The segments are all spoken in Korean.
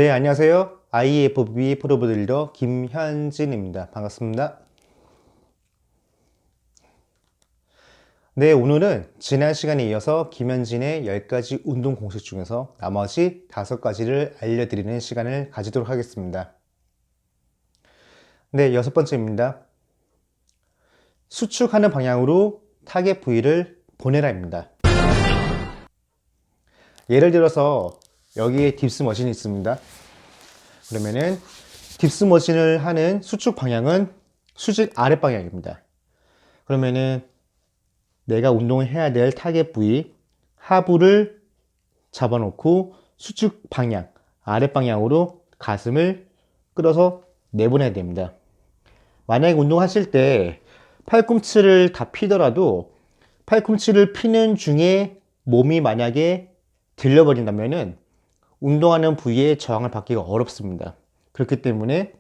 네, 안녕하세요. IFBB 프로빌더 김현진입니다. 반갑습니다. 네, 오늘은 지난 시간에 이어서 김현진의 10가지 운동 공식 중에서 나머지 5가지를 알려드리는 시간을 가지도록 하겠습니다. 네, 6번째입니다. 수축하는 방향으로 타겟 부위를 보내라입니다. 예를 들어서 여기에 딥스 머신이 있습니다. 그러면은 딥스 머신을 하는 수축 방향은 수직 아래 방향입니다. 그러면은 내가 운동을 해야 될 타겟 부위 하부를 잡아놓고 수축 방향 아래 방향으로 가슴을 끌어서 내보내야 됩니다. 만약에 운동하실 때 팔꿈치를 다 피더라도 팔꿈치를 피는 중에 몸이 만약에 들려버린다면은 운동하는 부위에 저항을 받기가 어렵습니다. 그렇기 때문에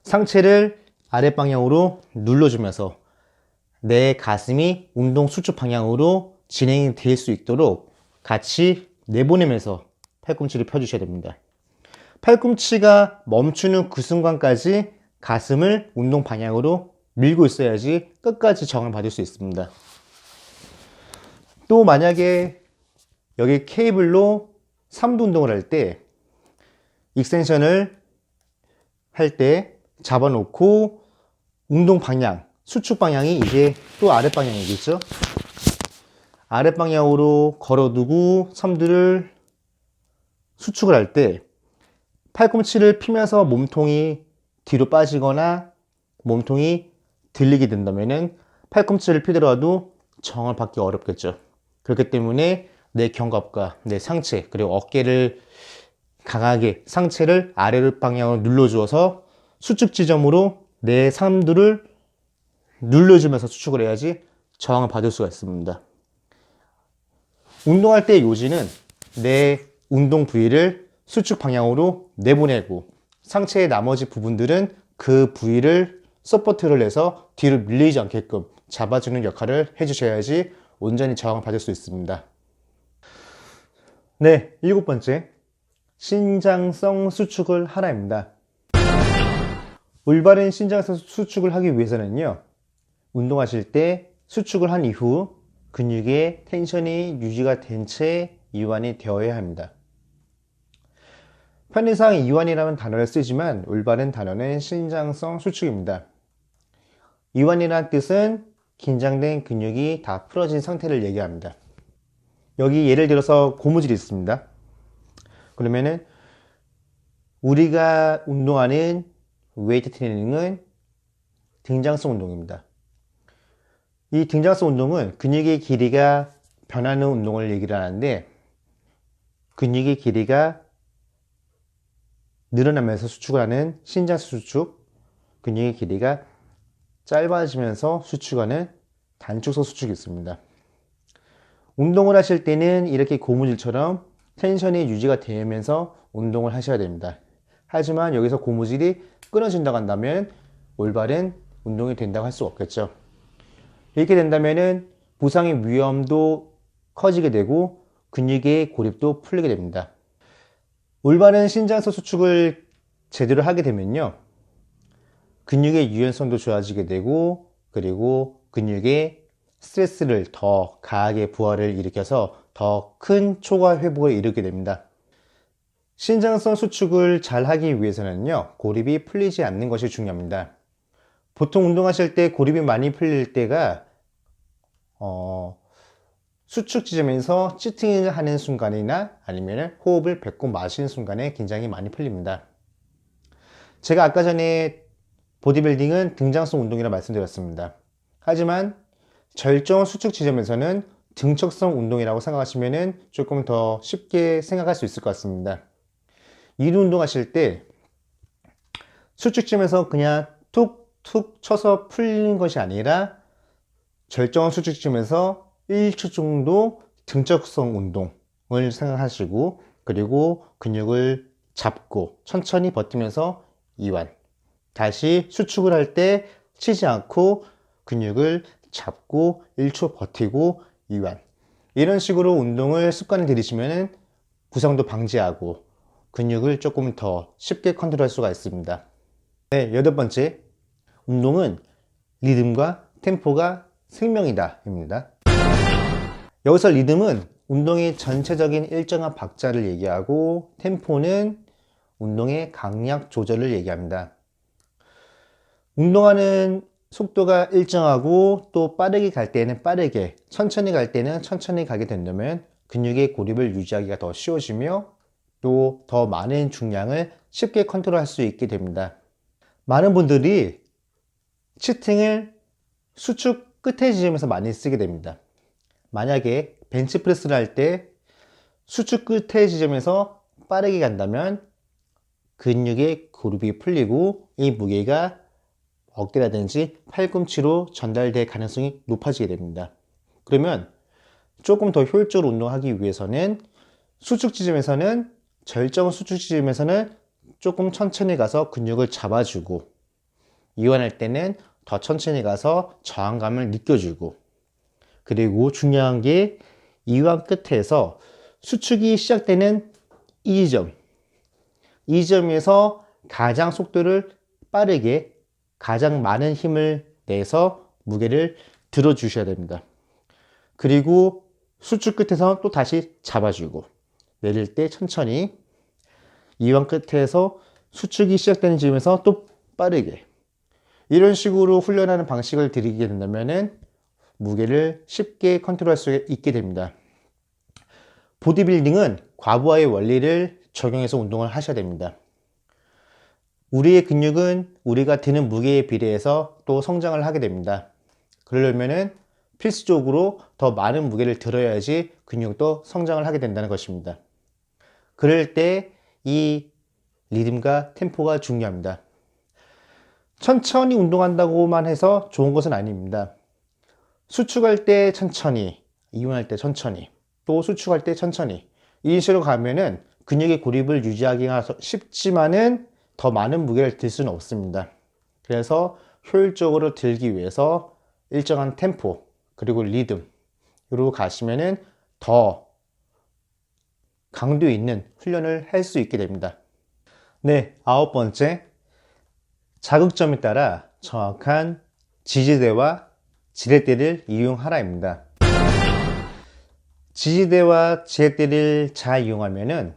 상체를 아래 방향으로 눌러주면서 내 가슴이 운동 수축 방향으로 진행이 될 수 있도록 같이 내보내면서 팔꿈치를 펴주셔야 됩니다. 팔꿈치가 멈추는 그 순간까지 가슴을 운동 방향으로 밀고 있어야지 끝까지 저항을 받을 수 있습니다. 또 만약에 여기 케이블로 3두 운동을 할 때 익스텐션을 할 때 잡아놓고 운동 방향, 수축 방향이 이제 또 아랫 방향이겠죠? 아랫 방향으로 걸어두고 3두를 수축을 할 때 팔꿈치를 피면서 몸통이 뒤로 빠지거나 몸통이 들리게 된다면은 팔꿈치를 피더라도 저항을 받기 어렵겠죠. 그렇기 때문에 내 견갑과 내 상체 그리고 어깨를 강하게 상체를 아래 방향으로 눌러주어서 수축 지점으로 내 삼두를 눌러주면서 수축을 해야지 저항을 받을 수가 있습니다. 운동할 때 요지는 내 운동 부위를 수축 방향으로 내보내고 상체의 나머지 부분들은 그 부위를 서포트를 해서 뒤로 밀리지 않게끔 잡아주는 역할을 해주셔야지 온전히 저항을 받을 수 있습니다. 네, 7번째. 신장성 수축을 하라입니다. 올바른 신장성 수축을 하기 위해서는요, 운동하실 때 수축을 한 이후 근육의 텐션이 유지가 된 채 이완이 되어야 합니다. 편의상 이완이라는 단어를 쓰지만 올바른 단어는 신장성 수축입니다. 이완이라는 뜻은 긴장된 근육이 다 풀어진 상태를 얘기합니다. 여기 예를 들어서 고무줄이 있습니다. 그러면은 우리가 운동하는 웨이트 트레이닝은 등장성 운동입니다. 이 등장성 운동은 근육의 길이가 변하는 운동을 얘기를 하는데 근육의 길이가 늘어나면서 수축을 하는 신장성 수축, 근육의 길이가 짧아지면서 수축하는 단축성 수축이 있습니다. 운동을 하실 때는 이렇게 고무줄처럼 텐션이 유지가 되면서 운동을 하셔야 됩니다. 하지만 여기서 고무줄이 끊어진다고 한다면 올바른 운동이 된다고 할 수 없겠죠. 이렇게 된다면 부상의 위험도 커지게 되고 근육의 고립도 풀리게 됩니다. 올바른 신장성 수축을 제대로 하게 되면요, 근육의 유연성도 좋아지게 되고 그리고 근육의 스트레스를 더 강하게 부하를 일으켜서 더 큰 초과 회복을 이루게 됩니다. 신장성 수축을 잘 하기 위해서는요, 고립이 풀리지 않는 것이 중요합니다. 보통 운동하실 때 고립이 많이 풀릴 때가 수축 지점에서 치팅을 하는 순간이나 아니면 호흡을 뱉고 마시는 순간에 긴장이 많이 풀립니다. 제가 아까 전에 보디빌딩은 등장성 운동이라 말씀드렸습니다. 하지만 절정 수축 지점에서는 등척성 운동이라고 생각하시면 조금 더 쉽게 생각할 수 있을 것 같습니다. 이루 운동하실 때 수축점에서 그냥 툭툭 쳐서 풀리는 것이 아니라 절정 수축점에서 1초 정도 등척성 운동을 생각하시고 그리고 근육을 잡고 천천히 버티면서 이완, 다시 수축을 할 때 치지 않고 근육을 잡고 1초 버티고 이완, 이런 식으로 운동을 습관을 들이시면 부상도 방지하고 근육을 조금 더 쉽게 컨트롤할 수가 있습니다. 네, 여덟 번째, 운동은 리듬과 템포가 생명이다 입니다. 여기서 리듬은 운동의 전체적인 일정한 박자를 얘기하고, 템포는 운동의 강약 조절을 얘기합니다. 운동하는 속도가 일정하고 또 빠르게 갈 때는 빠르게, 천천히 갈 때는 천천히 가게 된다면 근육의 고립을 유지하기가 더 쉬워지며 또 더 많은 중량을 쉽게 컨트롤할 수 있게 됩니다. 많은 분들이 치팅을 수축 끝에 지점에서 많이 쓰게 됩니다. 만약에 벤치프레스를 할 때 수축 끝에 지점에서 빠르게 간다면 근육의 고립이 풀리고 이 무게가 어깨라든지 팔꿈치로 전달될 가능성이 높아지게 됩니다. 그러면 조금 더 효율적으로 운동하기 위해서는 수축 지점에서는, 절정 수축 지점에서는 조금 천천히 가서 근육을 잡아주고, 이완할 때는 더 천천히 가서 저항감을 느껴주고, 그리고 중요한 게 이완 끝에서 수축이 시작되는 이 지점에서 가장 속도를 빠르게, 가장 많은 힘을 내서 무게를 들어주셔야 됩니다. 그리고 수축 끝에서 또 다시 잡아주고, 내릴 때 천천히, 이완 끝에서 수축이 시작되는 지점에서 또 빠르게, 이런 식으로 훈련하는 방식을 들이게 된다면 무게를 쉽게 컨트롤할 수 있게 됩니다. 보디빌딩은 과부하의 원리를 적용해서 운동을 하셔야 됩니다. 우리의 근육은 우리가 드는 무게에 비례해서 또 성장을 하게 됩니다. 그러려면 필수적으로 더 많은 무게를 들어야지 근육도 성장을 하게 된다는 것입니다. 그럴 때 이 리듬과 템포가 중요합니다. 천천히 운동한다고만 해서 좋은 것은 아닙니다. 수축할 때 천천히, 이완할 때 천천히, 또 수축할 때 천천히, 이런 식으로 가면은 근육의 고립을 유지하기가 쉽지만은 더 많은 무게를 들 수는 없습니다. 그래서 효율적으로 들기 위해서 일정한 템포, 그리고 리듬으로 가시면은 더 강도 있는 훈련을 할 수 있게 됩니다. 네, 아홉 번째, 자극점에 따라 정확한 지지대와 지렛대를 이용하라입니다. 지지대와 지렛대를 잘 이용하면은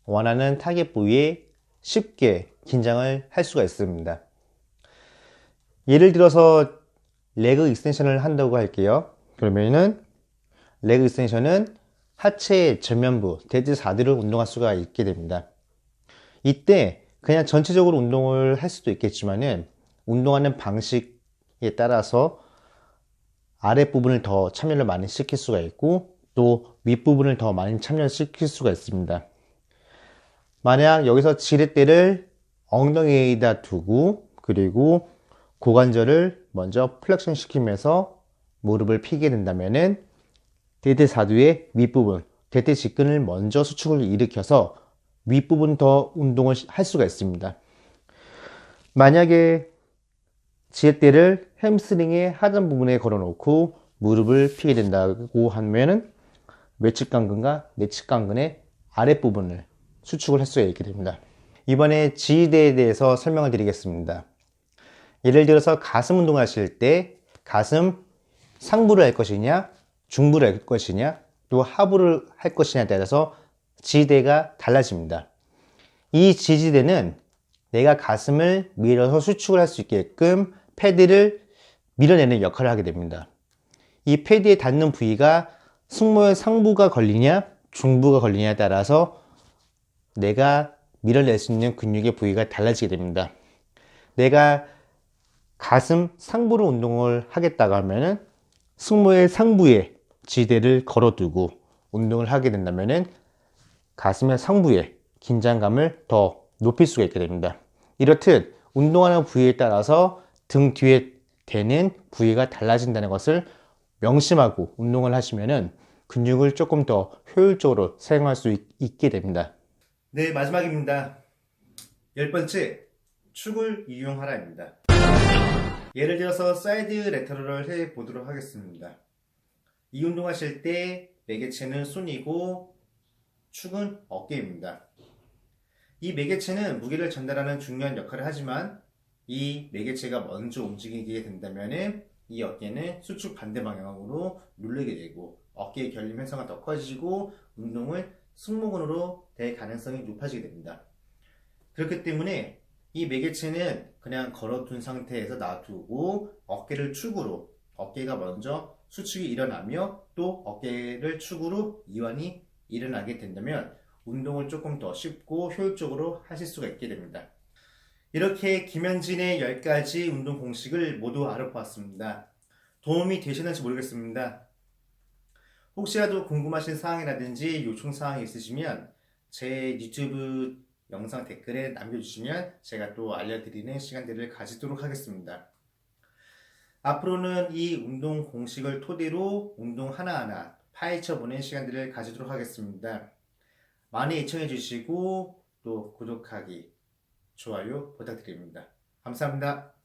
원하는 타겟 부위에 쉽게 긴장을 할 수가 있습니다. 예를 들어서 레그 익스텐션을 한다고 할게요. 그러면은 레그 익스텐션은 하체의 전면부, 데드 사두를 운동할 수가 있게 됩니다. 이때 그냥 전체적으로 운동을 할 수도 있겠지만은 운동하는 방식에 따라서 아랫부분을 더 참여를 많이 시킬 수가 있고 또 윗부분을 더 많이 참여시킬 수가 있습니다. 만약 여기서 지렛대를 엉덩이에다 두고 그리고 고관절을 먼저 플렉션 시키면서 무릎을 펴게 된다면은 대퇴사두의 윗부분, 대퇴직근을 먼저 수축을 일으켜서 윗부분 더 운동을 할 수가 있습니다. 만약에 지렛대를 햄스트링의 하단 부분에 걸어 놓고 무릎을 펴게 된다고 하면은 외측 강근과 내측 강근의 아랫부분을 수축을 할 수가 있게 됩니다. 이번에 지지대에 대해서 설명을 드리겠습니다. 예를 들어서 가슴 운동을 하실 때 가슴 상부를 할 것이냐, 중부를 할 것이냐, 또 하부를 할 것이냐에 따라서 지지대가 달라집니다. 이 지지대는 내가 가슴을 밀어서 수축을 할 수 있게끔 패드를 밀어내는 역할을 하게 됩니다. 이 패드에 닿는 부위가 승모의 상부가 걸리냐, 중부가 걸리냐에 따라서 내가 밀어낼 수 있는 근육의 부위가 달라지게 됩니다. 내가 가슴 상부로 운동을 하겠다고 하면은 승모의 상부에 지지대를 걸어두고 운동을 하게 된다면은 가슴의 상부에 긴장감을 더 높일 수가 있게 됩니다. 이렇듯 운동하는 부위에 따라서 등 뒤에 대는 부위가 달라진다는 것을 명심하고 운동을 하시면은 근육을 조금 더 효율적으로 사용할 수 있게 됩니다. 네, 마지막입니다. 열 번째, 축을 이용하라입니다. 예를 들어서 사이드 레터럴을 해 보도록 하겠습니다. 이 운동하실 때 매개체는 손이고 축은 어깨입니다. 이 매개체는 무게를 전달하는 중요한 역할을 하지만 이 매개체가 먼저 움직이게 된다면 이 어깨는 수축 반대 방향으로 눌리게 되고 어깨의 결림 현상가 더 커지고 운동을 승모근으로 될 가능성이 높아지게 됩니다. 그렇기 때문에 이 매개체는 그냥 걸어둔 상태에서 놔두고 어깨를 축으로 어깨가 먼저 수축이 일어나며 또 어깨를 축으로 이완이 일어나게 된다면 운동을 조금 더 쉽고 효율적으로 하실 수가 있게 됩니다. 이렇게 김현진의 10가지 운동 공식을 모두 알아보았습니다. 도움이 되셨는지 모르겠습니다. 혹시라도 궁금하신 사항이라든지 요청 사항이 있으시면 제 유튜브 영상 댓글에 남겨주시면 제가 또 알려드리는 시간들을 가지도록 하겠습니다. 앞으로는 이 운동 공식을 토대로 운동 하나하나 파헤쳐보는 시간들을 가지도록 하겠습니다. 많이 애청해주시고 또 구독하기, 좋아요 부탁드립니다. 감사합니다.